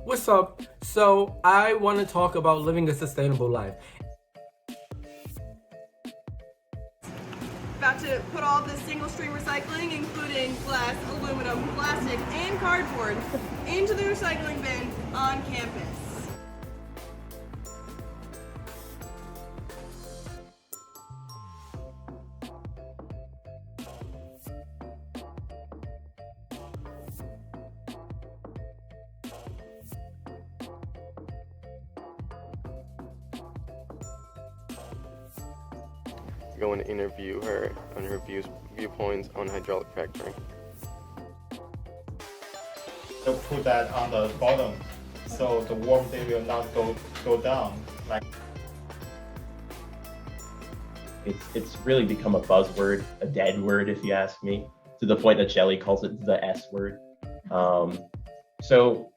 What's up? So, I want to talk about living a sustainable life. About to put all this single-stream recycling, including glass, aluminum, plastic, and cardboard, into the recycling bin on campus. Going to interview her on her viewpoints on hydraulic fracturing. They'll put that on the bottom, so the warmth they will not go down. It's really become a buzzword, a dead word, if you ask me, to the point that Shelley calls it the S word. So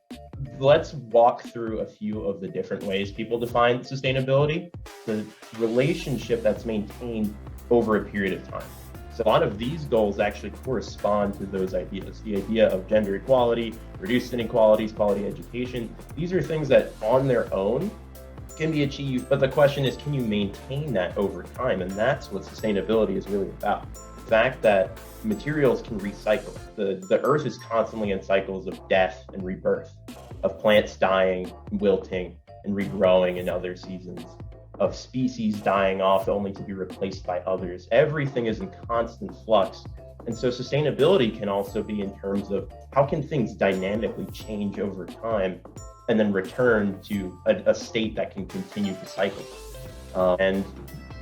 let's walk through a few of the different ways people define sustainability, the relationship that's maintained over a period of time. So a lot of these goals actually correspond to those ideas. The idea of gender equality, reduced inequalities, quality education. These are things that on their own can be achieved, but the question is, can you maintain that over time? And that's what sustainability is really about. The fact that materials can recycle. The earth is constantly in cycles of death and rebirth, of plants dying, wilting, and regrowing in other seasons, of species dying off only to be replaced by others. Everything is in constant flux. And so sustainability can also be in terms of how can things dynamically change over time and then return to a state that can continue to cycle. And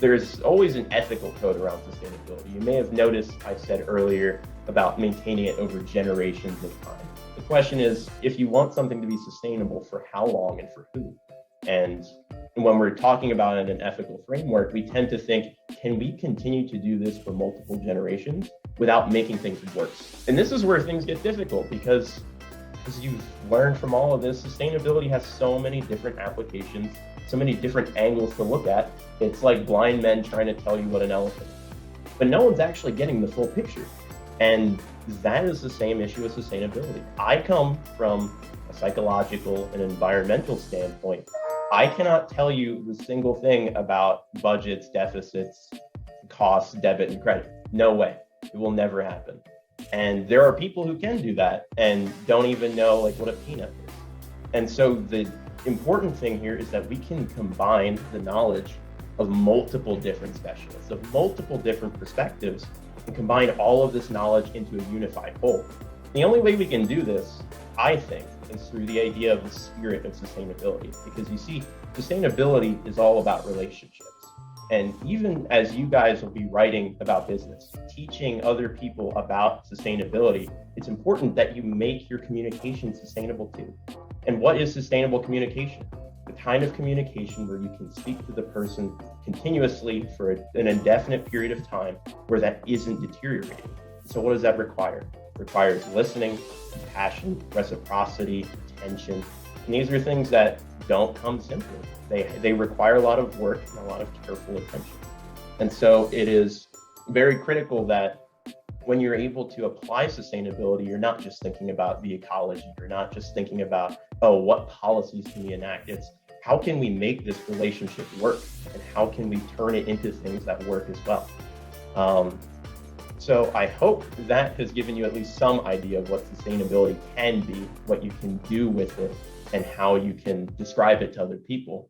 there's always an ethical code around sustainability. You may have noticed I said earlier about maintaining it over generations of time. The question is, if you want something to be sustainable, for how long and for who? And when we're talking about it in an ethical framework, we tend to think, can we continue to do this for multiple generations without making things worse? And this is where things get difficult because, as you've learned from all of this, sustainability has so many different applications, so many different angles to look at. It's like blind men trying to tell you what an elephant is. But no one's actually getting the full picture. And that is the same issue with sustainability. I come from a psychological and environmental standpoint. I cannot tell you the single thing about budgets, deficits, costs, debit, and credit. No way. It will never happen. And there are people who can do that and don't even know what a peanut is. And so the important thing here is that we can combine the knowledge of multiple different specialists, of multiple different perspectives, and combine all of this knowledge into a unified whole. The only way we can do this, I think, is through the idea of the spirit of sustainability. Because you see, sustainability is all about relationships. And even as you guys will be writing about business, teaching other people about sustainability, it's important that you make your communication sustainable too. And what is sustainable communication? The kind of communication where you can speak to the person continuously for an indefinite period of time where that isn't deteriorating. So what does that require? It requires listening, compassion, reciprocity, attention. And these are things that don't come simply. They require a lot of work and a lot of careful attention. And so it is very critical that when you're able to apply sustainability, you're not just thinking about the ecology. You're not just thinking about, what policies can we enact? It's how can we make this relationship work? And how can we turn it into things that work as well? So I hope that has given you at least some idea of what sustainability can be, what you can do with it, and how you can describe it to other people.